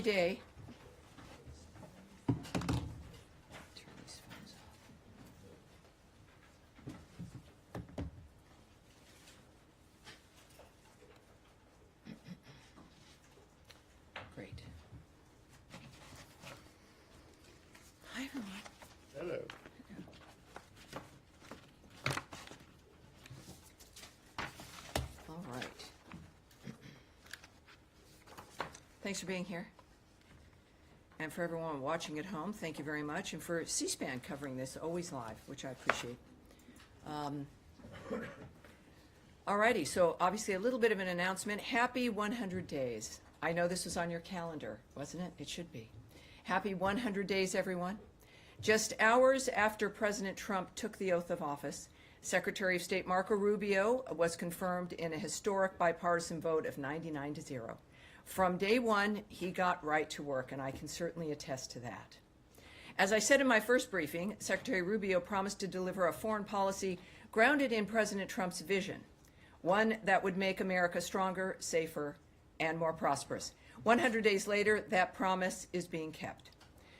day. Turn these phones off. Great. Hi, everyone. Hello. All right. Thanks for being here. And for everyone watching at home, thank you very much. And for C-SPAN covering this, always live, which I appreciate. Alrighty, so obviously a little bit of an announcement. Happy 100 days. I know this was on your calendar, wasn't it? It should be. Happy 100 days, everyone. Just hours after President Trump took the oath of office, Secretary of State Marco Rubio was confirmed in a historic bipartisan vote of 99-0. From day one, he got right to work, and I can certainly attest to that. As I said in my first briefing, Secretary Rubio promised to deliver a foreign policy grounded in President Trump's vision, one that would make America stronger, safer, and more prosperous. 100 days later, that promise is being kept.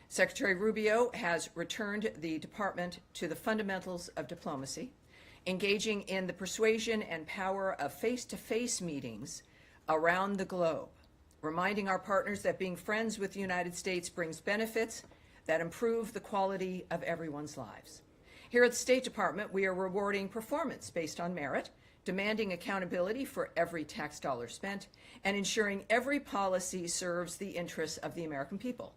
Secretary Rubio has returned the department to the fundamentals of diplomacy, engaging in the persuasion and power of face-to-face meetings around the globe, reminding our partners that being friends with the United States brings benefits that improve the quality of everyone's lives. Here at the State Department, we are rewarding performance based on merit, demanding accountability for every tax dollar spent, and ensuring every policy serves the interests of the American people.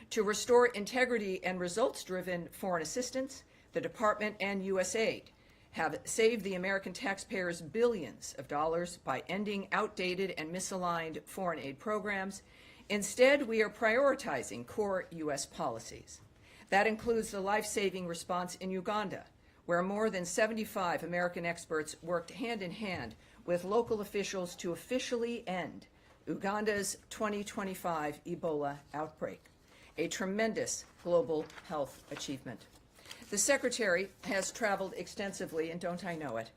To restore integrity and results-driven foreign assistance, the Department and USAID have saved the American taxpayers billions of dollars by ending outdated and misaligned foreign aid programs. Instead, we are prioritizing core U.S. policies. That includes the life-saving response in Uganda, where more than 75 American experts worked hand-in-hand with local officials to officially end Uganda's 2025 Ebola outbreak, a tremendous global health achievement. The Secretary has traveled extensively, and don't I know it,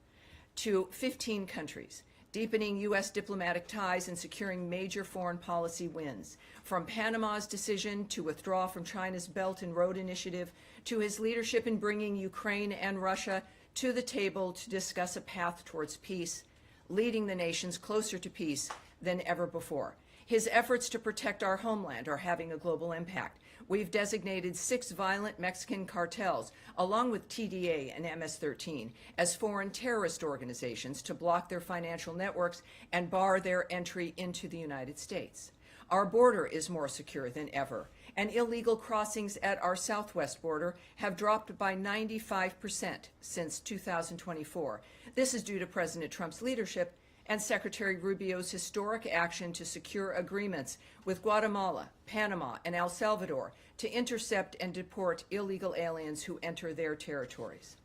to 15 countries, deepening U.S. diplomatic ties and securing major foreign policy wins, from Panama's decision to withdraw from China's Belt and Road Initiative to his leadership in bringing Ukraine and Russia to the table to discuss a path towards peace, leading the nations closer to peace than ever before. His efforts to protect our homeland are having a global impact. We've designated 6 violent Mexican cartels, along with TDA and MS-13, as foreign terrorist organizations to block their financial networks and bar their entry into the United States. Our border is more secure than ever, and illegal crossings at our southwest border have dropped by 95% since 2024. This is due to President Trump's leadership and Secretary Rubio's historic action to secure agreements with Guatemala, Panama, and El Salvador to intercept and deport illegal aliens who enter their territories.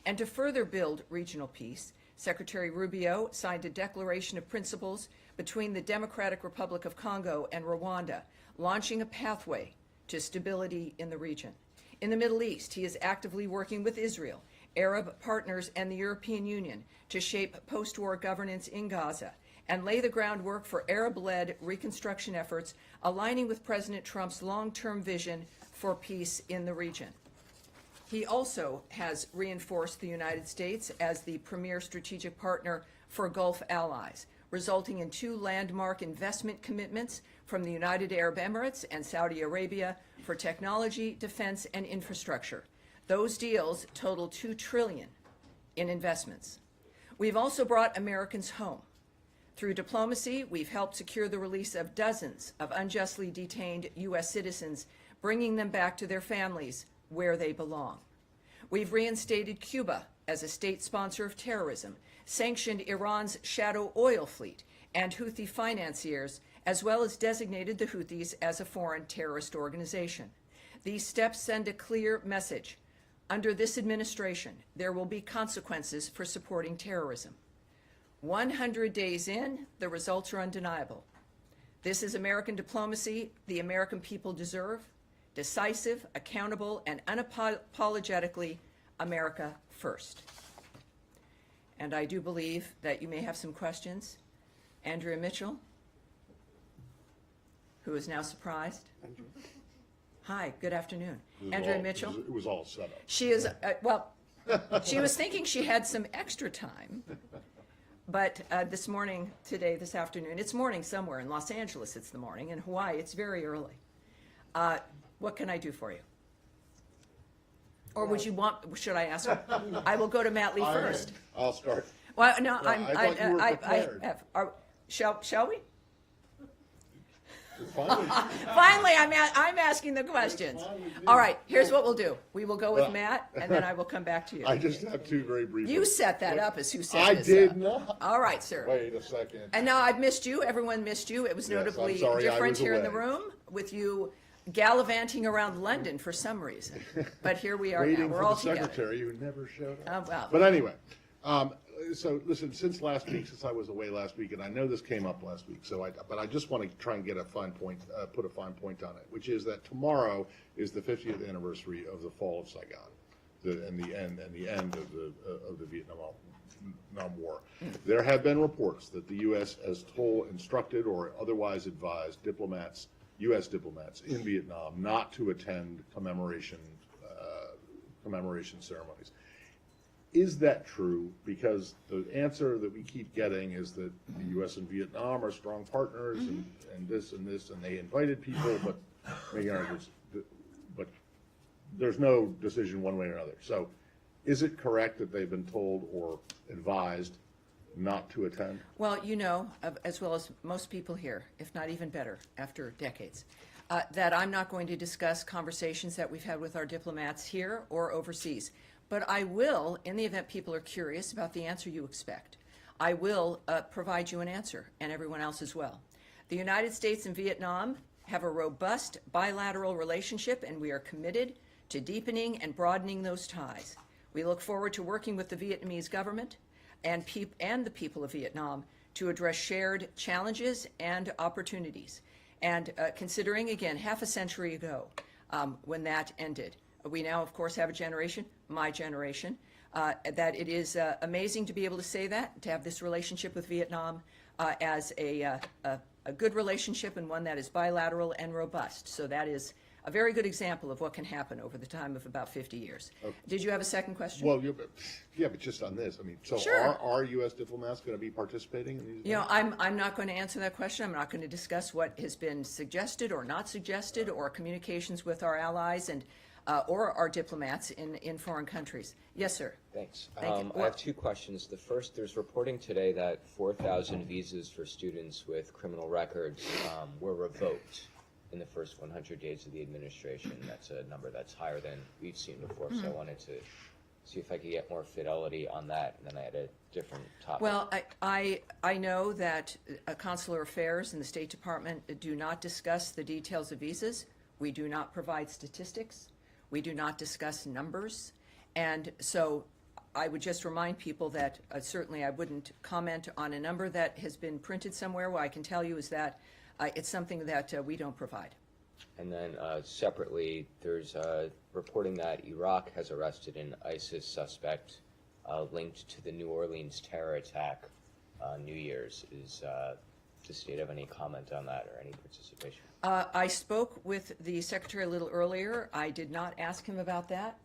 And to further build regional peace, Secretary Rubio signed a declaration of principles between the Democratic Republic of Congo and Rwanda, launching a pathway to stability in the region. In the Middle East, he is actively working with Israel, Arab partners, and the European Union to shape post-war governance in Gaza and lay the groundwork for Arab-led reconstruction efforts, aligning with President Trump's long-term vision for peace in the region. He also has reinforced the United States as the premier strategic partner for Gulf allies, resulting in 2 landmark investment commitments from the United Arab Emirates and Saudi Arabia for technology, defense, and infrastructure. Those deals total $2 trillion in investments. We've also brought Americans home. Through diplomacy, we've helped secure the release of dozens of unjustly detained U.S. citizens, bringing them back to their families where they belong. We've reinstated Cuba as a state sponsor of terrorism, sanctioned Iran's shadow oil fleet and Houthi financiers, as well as designated the Houthis as a foreign terrorist organization. These steps send a clear message. Under this administration, there will be consequences for supporting terrorism. 100 days in, the results are undeniable. This is American diplomacy the American people deserve: decisive, accountable, and unapologetically America first. And I do believe that you may have some questions. Andrea Mitchell. who is now surprised. Hi, good afternoon. Andrea Mitchell. It was all set up. She is, well, she was thinking she had some extra time, but this afternoon, it's morning somewhere. In Los Angeles, it's the morning. In Hawaii, it's very early. What can I do for you? Or should I ask? I will go to Matt Lee first. I'll start. Well, no, I thought you were prepared. Shall we? Finally, Finally, I'm asking the questions. All right, here's what we'll do. We will go with Well- Matt, and then I will come back to you. I just have two very brief. You set that up as who set I this did up. not. All right, sir. Wait a second. And now I've missed you. Everyone missed you. It was Yes, I'm notably sorry, I different was here in the away. room with you gallivanting around London for some reason. But here we are now. Waiting We're for all the together. secretary who never showed up. Well, But anyway, so listen, since last week, since I was away last week, and I know this came up last week, but I just want to try and get a fine point, put a fine point on it, which is that tomorrow is the 50th anniversary of the fall of Saigon, and the end of the Vietnam War. There have been reports that the U.S. has instructed or otherwise advised U.S. diplomats in Vietnam not to attend commemoration ceremonies. Is that true? Because the answer that we keep getting is that the U.S. and Vietnam are strong partners, and this, and they invited people, but there's no decision one way or another. So, is it correct that they've been told or advised not to attend? Well, you know, as well as most people here, if not even better, after decades, that I'm not going to discuss conversations that we've had with our diplomats here or overseas. But I will, in the event people are curious about the answer you expect, I will provide you an answer, and everyone else as well. The United States and Vietnam have a robust bilateral relationship, and we are committed to deepening and broadening those ties. We look forward to working with the Vietnamese government and the people of Vietnam to address shared challenges and opportunities. And considering, again, half a century ago, when that ended, we now, of course, have a generation, my generation, that it is amazing to be able to say that, to have this relationship with Vietnam as a good relationship and one that is bilateral and robust. So that is a very good example of what can happen over the time of about 50 years. Okay. Did you have a second question? Well, yeah, but just on this, I mean, so Sure. are U.S. diplomats going to be participating in these? You know, I'm not going to answer that question. I'm not going to discuss what has been suggested or not suggested or communications with our allies and or our diplomats in foreign countries. Yes, sir. Thanks. Thank you. I have two questions. The first, there's reporting today that 4,000 visas for students with criminal records were revoked in the first 100 days of the administration. That's a number that's higher than we've seen before, so I wanted to see if I could get more fidelity on that, and then I had a different topic. Well, I know that consular affairs and the State Department do not discuss the details of visas. We do not provide statistics. We do not discuss numbers. And so I would just remind people that certainly I wouldn't comment on a number that has been printed somewhere. What I can tell you is that it's something that we don't provide. And then separately, there's reporting that Iraq has arrested an ISIS suspect linked to the New Orleans terror attack on New Year's. Is the state have any comment on that or any participation? I spoke with the secretary a little earlier. I did not ask him about that,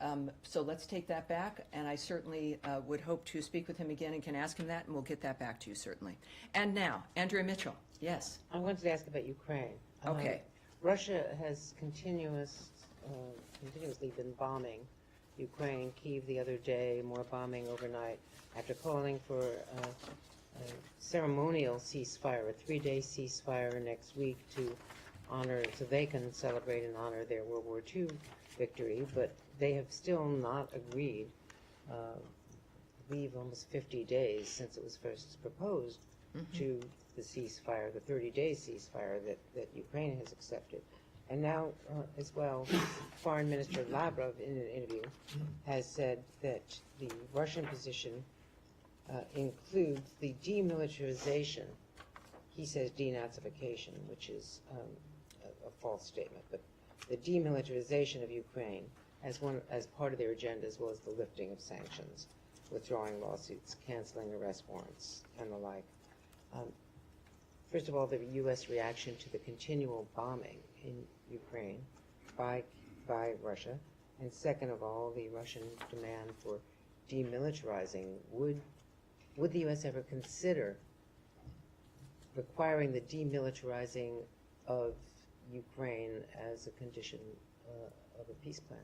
so let's take that back. And I certainly would hope to speak with him again and can ask him that, and we'll get that back to you, certainly. And now, Andrea Mitchell. Yes. I wanted to ask about Ukraine. Okay. Russia has continuously been bombing Ukraine. Kyiv the other day, more bombing overnight, after calling for a ceremonial ceasefire, a 3-day ceasefire next week to honor, so they can celebrate and honor their World War II victory, but they have still not agreed, I believe almost 50 days since it was first proposed, to the ceasefire, the 30-day ceasefire that Ukraine has accepted. And now, as well, Foreign Minister Lavrov, in an interview, has said that the Russian position includes the demilitarization, he says denazification, which is a false statement, but the demilitarization of Ukraine as part of their agenda, as well as the lifting of sanctions, withdrawing lawsuits, canceling arrest warrants, and the like. First of all, the U.S. reaction to the continual bombing in Ukraine by Russia, and second of all, the Russian demand for demilitarizing. Would the U.S. ever consider requiring the demilitarizing of Ukraine as a condition of a peace plan?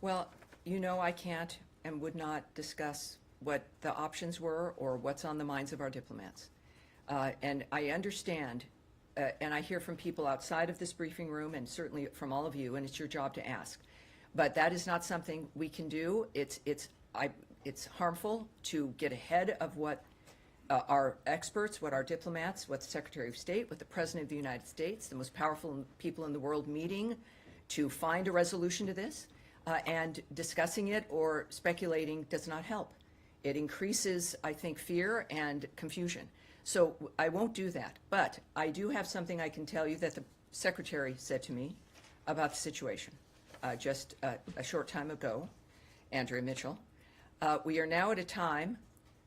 Well, I can't and would not discuss what the options were or what's on the minds of our diplomats. And I understand, and I hear from people outside of this briefing room and certainly from all of you, and it's your job to ask. But that is not something we can do. It's harmful to get ahead of what our experts, what our diplomats, what the Secretary of State, what the President of the United States, the most powerful people in the world meeting to find a resolution to this. And discussing it or speculating does not help. It increases, I think, fear and confusion. So I won't do that. But I do have something I can tell you that the Secretary said to me about the situation just a short time ago, Andrea Mitchell. We are now at a time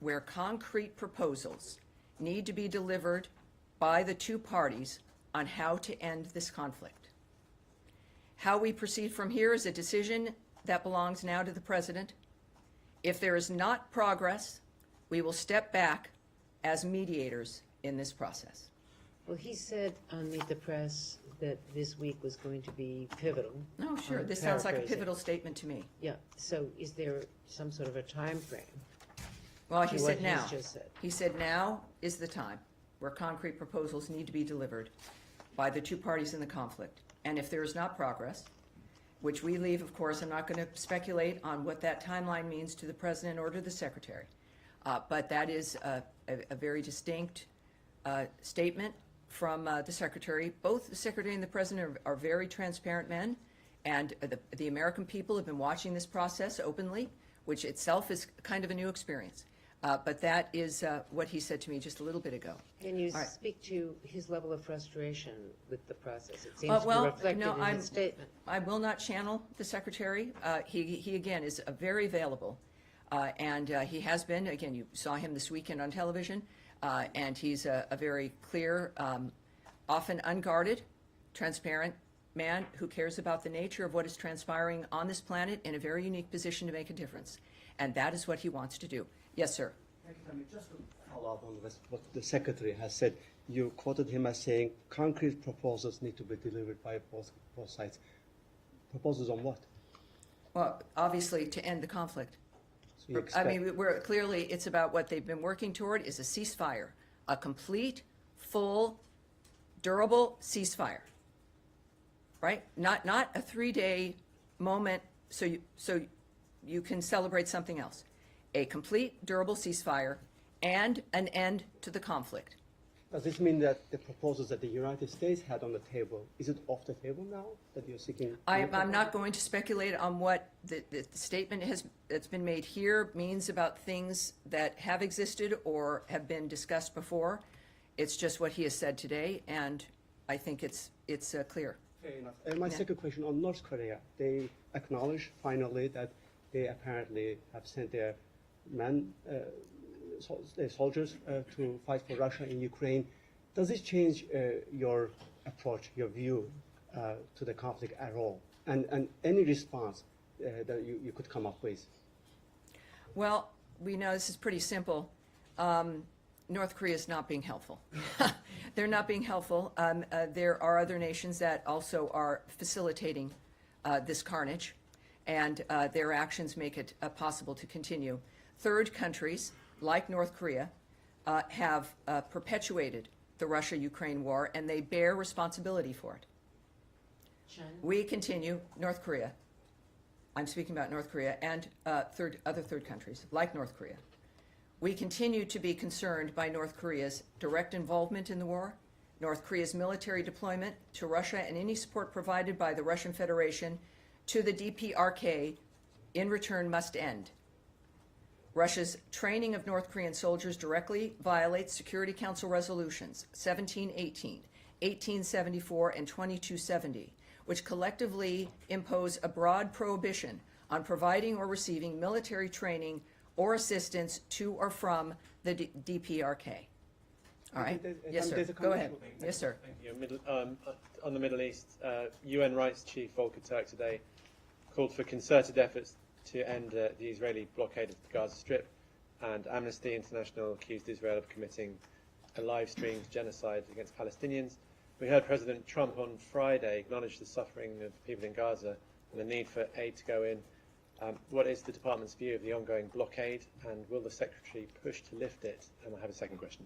where concrete proposals need to be delivered by the two parties on how to end this conflict. How we proceed from here is a decision that belongs now to the President. If there is not progress, we will step back as mediators in this process. Well, he said on Meet the Press that this week was going to be pivotal. Oh, sure. I'm This sounds like a paraphrasing. pivotal statement to me. Yeah, so is there some sort of a time frame? Well, to he what said he's now. just said? He said now is the time where concrete proposals need to be delivered by the two parties in the conflict. And if there is not progress, which we leave, of course, I'm not going to speculate on what that timeline means to the President or to the Secretary. But that is a very distinct statement from the Secretary. Both the Secretary and the President are very transparent men, and the American people have been watching this process openly, which itself is kind of a new experience. But that is what he said to me just a little bit ago. Can you All right. speak to his level of frustration with the process? It seems to be reflected in his statement. I will not channel the Secretary. He again, is very available. And he has been, again, you saw him this weekend on television, and he's a very clear, often unguarded, transparent man who cares about the nature of what is transpiring on this planet in a very unique position to make a difference. And that is what he wants to do. Yes, sir. Thank you, Tammy. Just to follow up on what the Secretary has said, you quoted him as saying concrete proposals need to be delivered by both sides. Proposals on what? Well, obviously, to end the conflict. So you I expect- mean, clearly, it's about what they've been working toward is a ceasefire, a complete, full, durable ceasefire, right? Not a 3-day moment so you can celebrate something else. A complete, durable ceasefire and an end to the conflict. Does this mean that the proposals that the United States had on the table, is it off the table now that you're seeking? I'm not going to speculate on what the statement that's been made here means about things that have existed or have been discussed before. It's just what he has said today, and I think it's clear. Fair enough. And my second question on North Korea, they acknowledge finally that they apparently have sent their soldiers to fight for Russia in Ukraine. Does this change your approach, your view to the conflict at all? And any response that you could come up with? Well, we know this is pretty simple. North Korea is not being helpful. They're not being helpful. There are other nations that also are facilitating this carnage, and their actions make it possible to continue. Third countries, like North Korea, have perpetuated the Russia-Ukraine war, and they bear responsibility for it. China? We continue, North Korea, I'm speaking about North Korea, and other third countries, like North Korea. We continue to be concerned by North Korea's direct involvement in the war, North Korea's military deployment to Russia, and any support provided by the Russian Federation to the DPRK in return must end. Russia's training of North Korean soldiers directly violates Security Council resolutions 1718, 1874, and 2270, which collectively impose a broad prohibition on providing or receiving military training or assistance to or from the DPRK. All right. Yes, sir. There's a Go ahead. condition. Yes, sir. Thank you. On the Middle East, UN Rights Chief Volker Turk today called for concerted efforts to end the Israeli blockade of the Gaza Strip, and Amnesty International accused Israel of committing a live-streamed genocide against Palestinians. We heard President Trump on Friday acknowledge the suffering of people in Gaza and the need for aid to go in. What is the department's view of the ongoing blockade, and will the Secretary push to lift it? And I have a second question.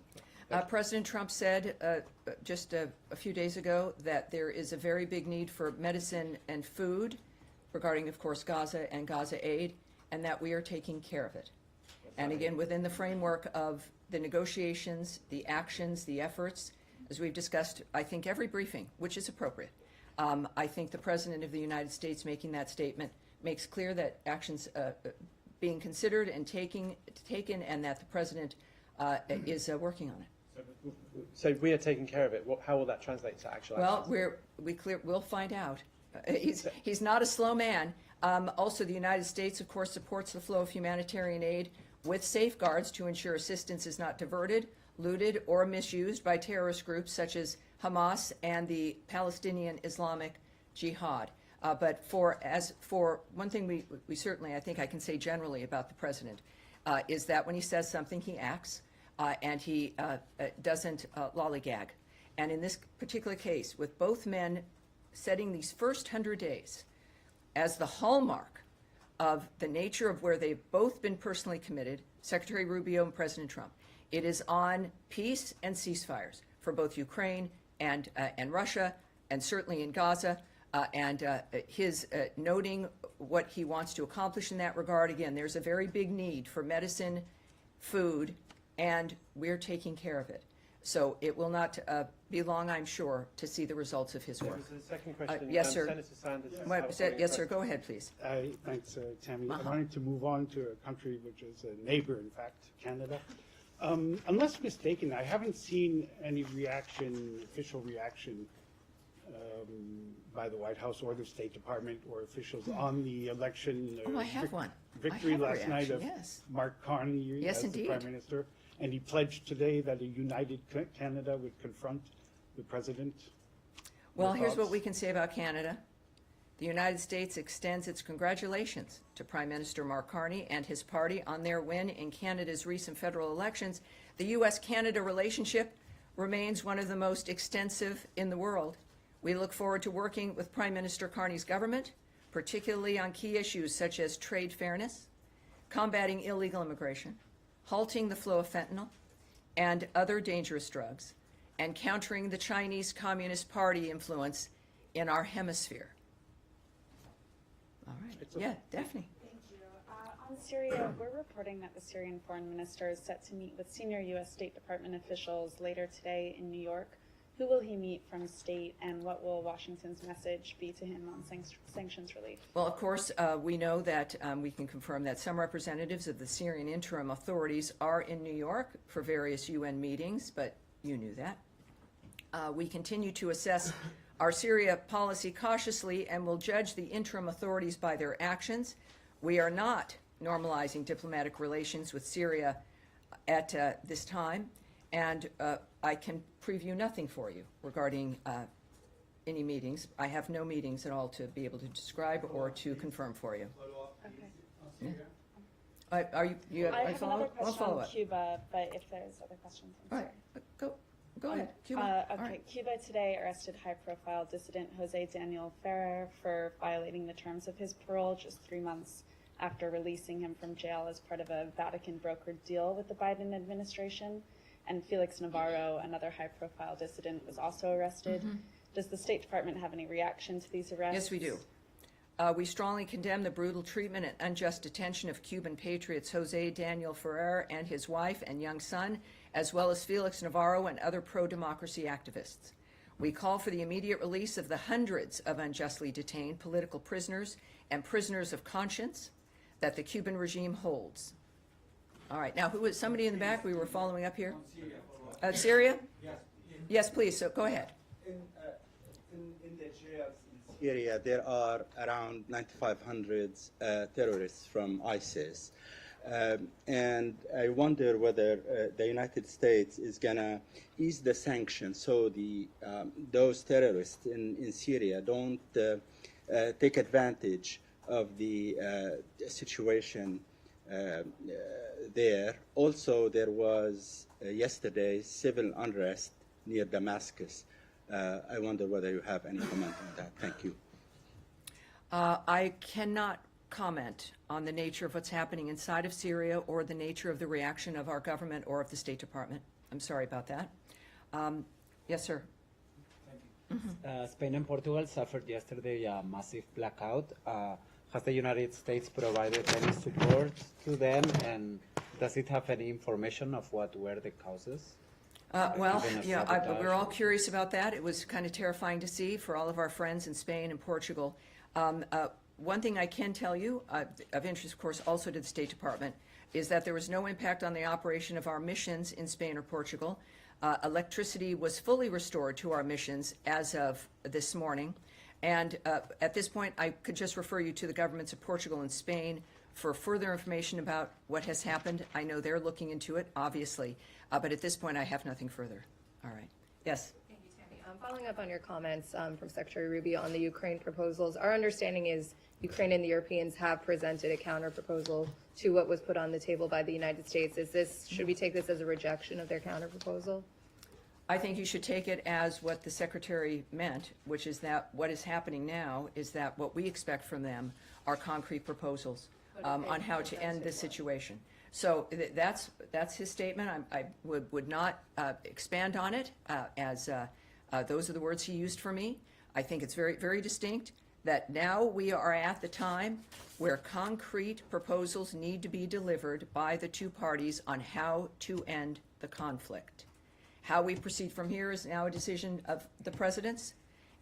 President Trump said just a few days ago that there is a very big need for medicine and food regarding, of course, Gaza and Gaza aid, and that we are taking care of it. And again, within the framework of the negotiations, the actions, the efforts, as we've discussed, I think every briefing, which is appropriate. I think the President of the United States making that statement makes clear that actions being considered and taken, and that the President is working on it. So we are taking care of it. How will that translate to actual Well, actions? we'll find out. He's not a slow man. Also, the United States, of course, supports the flow of humanitarian aid with safeguards to ensure assistance is not diverted, looted, or misused by terrorist groups such as Hamas and the Palestinian Islamic Jihad. But for one thing, we certainly, I think I can say generally about the President, is that when he says something, he acts, and he doesn't lollygag. And in this particular case, with both men setting these first 100 days as the hallmark of the nature of where they've both been personally committed, Secretary Rubio and President Trump, it is on peace and ceasefires for both Ukraine and Russia, and certainly in Gaza. His noting what he wants to accomplish in that regard. Again, there's a very big need for medicine, food, and we're taking care of it. So it will not be long, I'm sure, to see the results of his work. There's a second question. Yes, sir. Senator Sanders. Yes, sir. Go ahead, please. Thanks, Tammy. I wanted to move on to a country which is a neighbor, in fact, Canada. Unless mistaken, I haven't seen any official reaction by the White House or the State Department or officials on the election I have one. victory I have a last night of reaction, yes. Mark Carney Yes, as indeed. the Prime Minister. And he pledged today that a united Canada would confront the President. Well, Your here's what thoughts? we can say about Canada. The United States extends its congratulations to Prime Minister Mark Carney and his party on their win in Canada's recent federal elections. The U.S.-Canada relationship remains one of the most extensive in the world. We look forward to working with Prime Minister Carney's government, particularly on key issues such as trade fairness, combating illegal immigration, halting the flow of fentanyl and other dangerous drugs, and countering the Chinese Communist Party influence in our hemisphere. All right. Yeah, Daphne. Thank you. On Syria, we're reporting that the Syrian foreign minister is set to meet with senior U.S. State Department officials later today in New York. Who will he meet from state, and what will Washington's message be to him on sanctions relief? Well, of course, we know that we can confirm that some representatives of the Syrian interim authorities are in New York for various UN meetings, but you knew that. We continue to assess our Syria policy cautiously and will judge the interim authorities by their actions. We are not normalizing diplomatic relations with Syria at this time, and I can preview nothing for you regarding any meetings. I have no meetings at all to be able to describe or to confirm for you. Okay. Are you have I a have another follow-up? I'll question follow on up. Cuba, but if there's other questions, I'm All right, sorry. go ahead. Cuba. All Okay. right. Cuba today arrested high-profile dissident Jose Daniel Ferrer for violating the terms of his parole just 3 months after releasing him from jail as part of a Vatican-brokered deal with the Biden administration. And Felix Navarro, another high-profile dissident, was also arrested. Does the State Department have any reaction to these arrests? Yes, we do. We strongly condemn the brutal treatment and unjust detention of Cuban patriots Jose Daniel Ferrer and his wife and young son, as well as Felix Navarro and other pro-democracy activists. We call for the immediate release of the hundreds of unjustly detained political prisoners and prisoners of conscience that the Cuban regime holds. All right, now who was somebody in the back? We were following up here. Syria? Yes. Yes, please. So go ahead. In the jails in Syria, there are around 9,500 terrorists from ISIS. And I wonder whether the United States is going to ease the sanctions so those terrorists in Syria don't take advantage of the situation there. Also, there was yesterday civil unrest near Damascus. I wonder whether you have any comment on that. Thank you. I cannot comment on the nature of what's happening inside of Syria or the nature of the reaction of our government or of the State Department. I'm sorry about that. Yes, sir. Spain and Portugal suffered yesterday a massive blackout. Has the United States provided any support to them, and does it have any information of what were the causes? Well, Even a yeah, sabotage we're all or- curious about that. It was kind of terrifying to see for all of our friends in Spain and Portugal. One thing I can tell you, of interest, of course, also to the State Department, is that there was no impact on the operation of our missions in Spain or Portugal. Electricity was fully restored to our missions as of this morning. And at this point, I could just refer you to the governments of Portugal and Spain for further information about what has happened. I know they're looking into it, obviously, but at this point, I have nothing further. All right. Yes? Thank you, Tammy. Following up on your comments from Secretary Rubio on the Ukraine proposals, our understanding is Ukraine and the Europeans have presented a counter proposal to what was put on the table by the United States. Should we take this as a rejection of their counter proposal? I think you should take it as what the Secretary meant, which is that what is happening now is that what we expect from them are concrete proposals on how to end this situation. So that's his statement. I would not expand on it as those are the words he used for me. I think it's very, very distinct that now we are at the time where concrete proposals need to be delivered by the two parties on how to end the conflict. How we proceed from here is now a decision of the president's.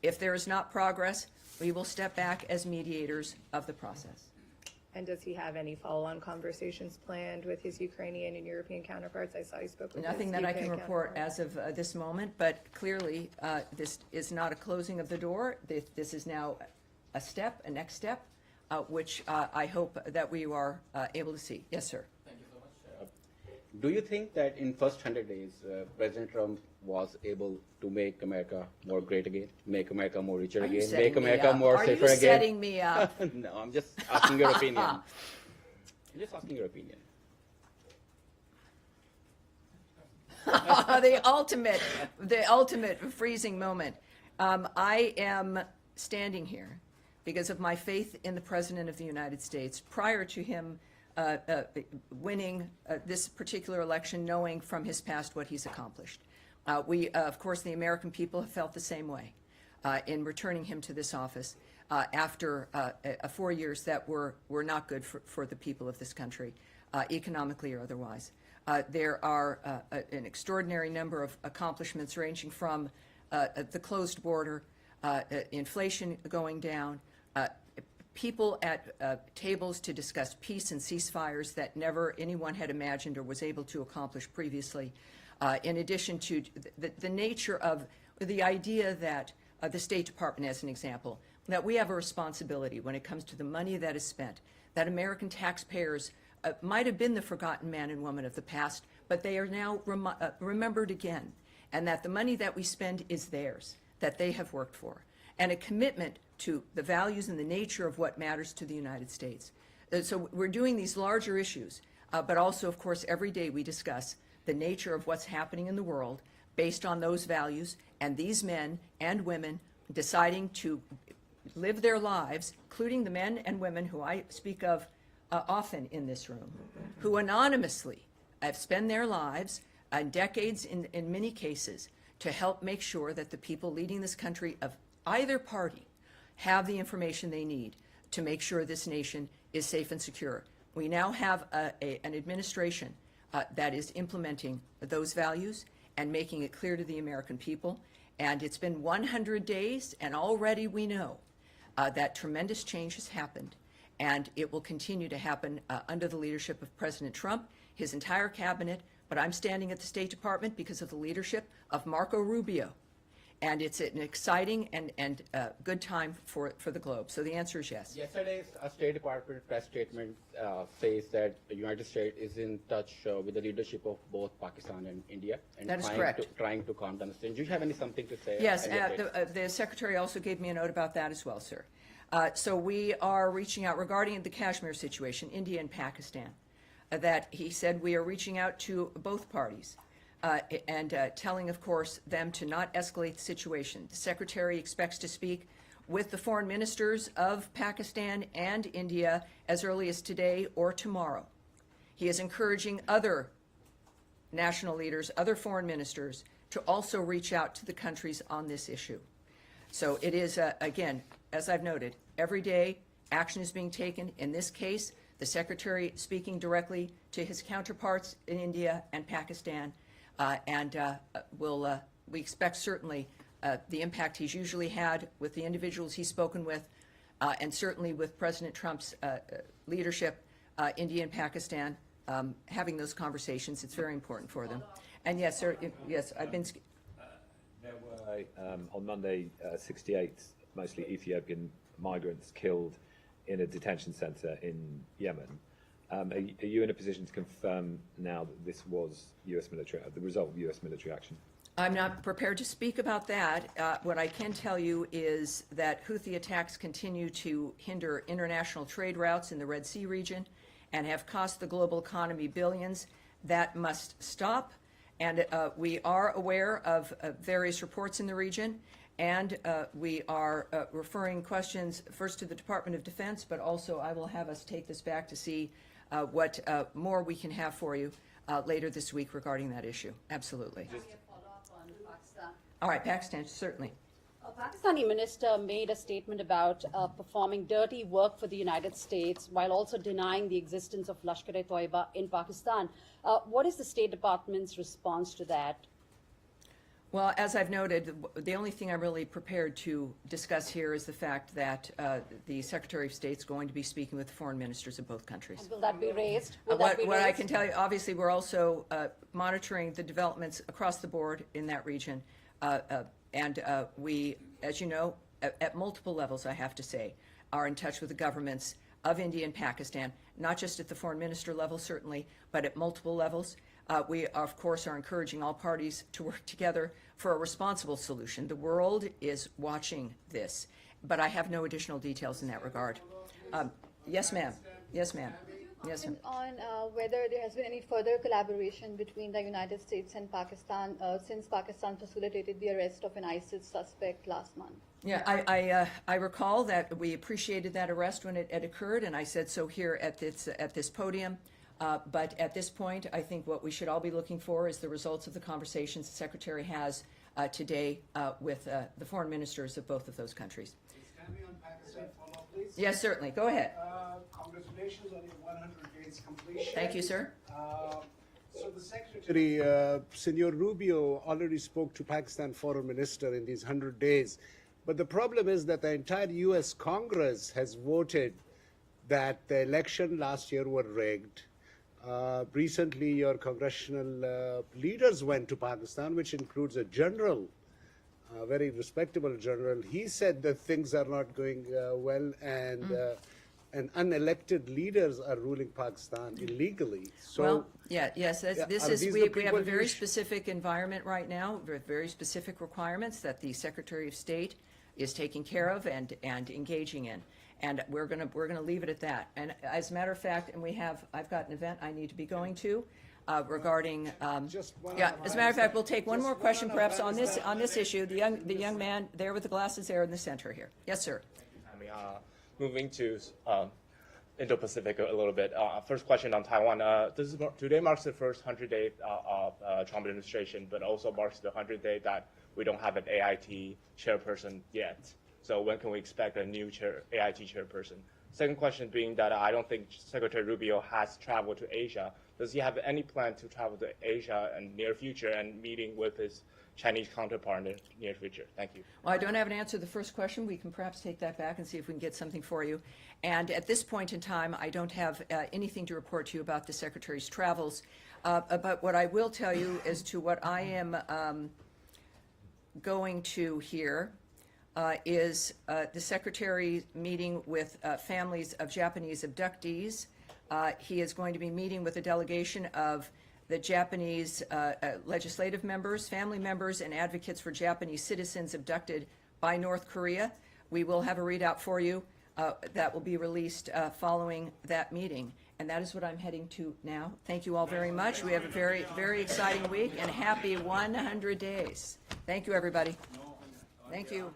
If there is not progress, we will step back as mediators of the process. And does he have any follow-on conversations planned with his Ukrainian and European counterparts? I saw he spoke with Nothing his that I UK can report counterpart. as of this moment, but clearly this is not a closing of the door. This is now a next step, which I hope that we are able to see. Yes, sir. Do you think that in first 100 days, President Trump was able to make America more great again, make America more richer Are you again, setting make me America up? more Are safer you again? setting me up? No, I'm just asking your opinion. I'm just asking your opinion. the ultimate freezing moment. I am standing here because of my faith in the President of the United States prior to him winning this particular election, knowing from his past what he's accomplished. We, of course, the American people have felt the same way in returning him to this office after 4 years that were not good for the people of this country, economically or otherwise. There are an extraordinary number of accomplishments ranging from the closed border, inflation going down, people at tables to discuss peace and ceasefires that never anyone had imagined or was able to accomplish previously, in addition to the nature of the idea that the State Department, as an example, that we have a responsibility when it comes to the money that is spent, that American taxpayers might have been the forgotten man and woman of the past, but they are now remembered again, and that the money that we spend is theirs, that they have worked for, and a commitment to the values and the nature of what matters to the United States. So we're doing these larger issues, but also, of course, every day we discuss the nature of what's happening in the world based on those values, and these men and women deciding to live their lives, including the men and women who I speak of often in this room, who anonymously have spent their lives and decades in many cases to help make sure that the people leading this country of either party have the information they need to make sure this nation is safe and secure. We now have an administration that is implementing those values and making it clear to the American people. And it's been 100 days, and already we know that tremendous change has happened. And it will continue to happen under the leadership of President Trump, his entire cabinet. But I'm standing at the State Department because of the leadership of Marco Rubio. And it's an exciting and good time for the globe. So the answer is yes. Yesterday's State Department press statement says that the United States is in touch with the leadership of both Pakistan and India, and That is correct. trying to calm down the situation. Do you have something to say? Yes, the Secretary also gave me a note about that as well, sir. So we are reaching out regarding the Kashmir situation, India and Pakistan, that he said we are reaching out to both parties and telling, of course, them to not escalate the situation. The Secretary expects to speak with the foreign ministers of Pakistan and India as early as today or tomorrow. He is encouraging other national leaders, other foreign ministers, to also reach out to the countries on this issue. So it is, again, as I've noted, every day action is being taken. In this case, the Secretary speaking directly to his counterparts in India and Pakistan, we expect certainly the impact he's usually had with the individuals he's spoken with, and certainly with President Trump's leadership, India and Pakistan, having those conversations. It's very important for them. And yes, sir, yes, I've been... There were, on Monday, 68 mostly Ethiopian migrants killed in a detention center in Yemen. Are you in a position to confirm now that this was U.S. military, the result of U.S. military action? I'm not prepared to speak about that. What I can tell you is that Houthi attacks continue to hinder international trade routes in the Red Sea region and have cost the global economy billions. That must stop. And we are aware of various reports in the region, and we are referring questions first to the Department of Defense, but also I will have us take this back to see what more we can have for you later this week regarding that issue. Absolutely. All right, Pakistan, certainly. A Pakistani minister made a statement about performing dirty work for the United States while also denying the existence of Lashkar-e-Toiba in Pakistan. What is the State Department's response to that? Well, as I've noted, the only thing I'm really prepared to discuss here is the fact that the Secretary of State is going to be speaking with the foreign ministers of both countries. And will that be raised? What I can tell you, obviously, we're also monitoring the developments across the board in that region. And we, as you know, at multiple levels, I have to say, are in touch with the governments of India and Pakistan, not just at the foreign minister level, certainly, but at multiple levels. We, of course, are encouraging all parties to work together for a responsible solution. The world is watching this, but I have no additional details in that regard. Yes, ma'am. Yes, ma'am. Yes, ma'am. On whether there has been any further collaboration between the United States and Pakistan since Pakistan facilitated the arrest of an ISIS suspect last month. Yeah, I recall that we appreciated that arrest when it occurred, and I said so here at this podium. But at this point, I think what we should all be looking for is the results of the conversations the Secretary has today with the foreign ministers of both of those countries. Tammy, on Pakistan follow-up, please. Yes, certainly. Go ahead. Congratulations on your 100 days completion. Thank you, sir. So the Secretary, Senor Rubio, already spoke to Pakistan Foreign Minister in these 100 days. But the problem is that the entire U.S. Congress has voted that the election last year were rigged. Recently, your congressional leaders went to Pakistan, which includes a general, a very respectable general. He said that things are not going well, and unelected leaders are ruling Pakistan illegally. So, well, yes, we have a very specific environment right now, with very specific requirements that the Secretary of State is taking care of and engaging in. And we're gonna leave it at that. And as a matter of fact, I've got an event I need to be going to regarding. As a matter of fact, we'll take one more question perhaps on this issue. The young man there with the glasses there in the center here. Yes, sir. Moving to Indo-Pacific a little bit. First question on Taiwan. Today marks the first 100 days of Trump administration, but also marks the 100th day that we don't have an AIT chairperson yet. So when can we expect a new AIT chairperson? Second question being that I don't think Secretary Rubio has traveled to Asia. Does he have any plan to travel to Asia in the near future and meeting with his Chinese counterpart in the near future? Thank you. Well, I don't have an answer to the first question. We can perhaps take that back and see if we can get something for you. And at this point in time, I don't have anything to report to you about the Secretary's travels. But what I will tell you as to what I am going to here is the Secretary meeting with families of Japanese abductees. He is going to be meeting with a delegation of the Japanese legislative members, family members, and advocates for Japanese citizens abducted by North Korea. We will have a readout for you that will be released following that meeting. And that is what I'm heading to now. Thank you all very much. We have a very, very exciting week, and happy 100 days. Thank you, everybody. Thank you.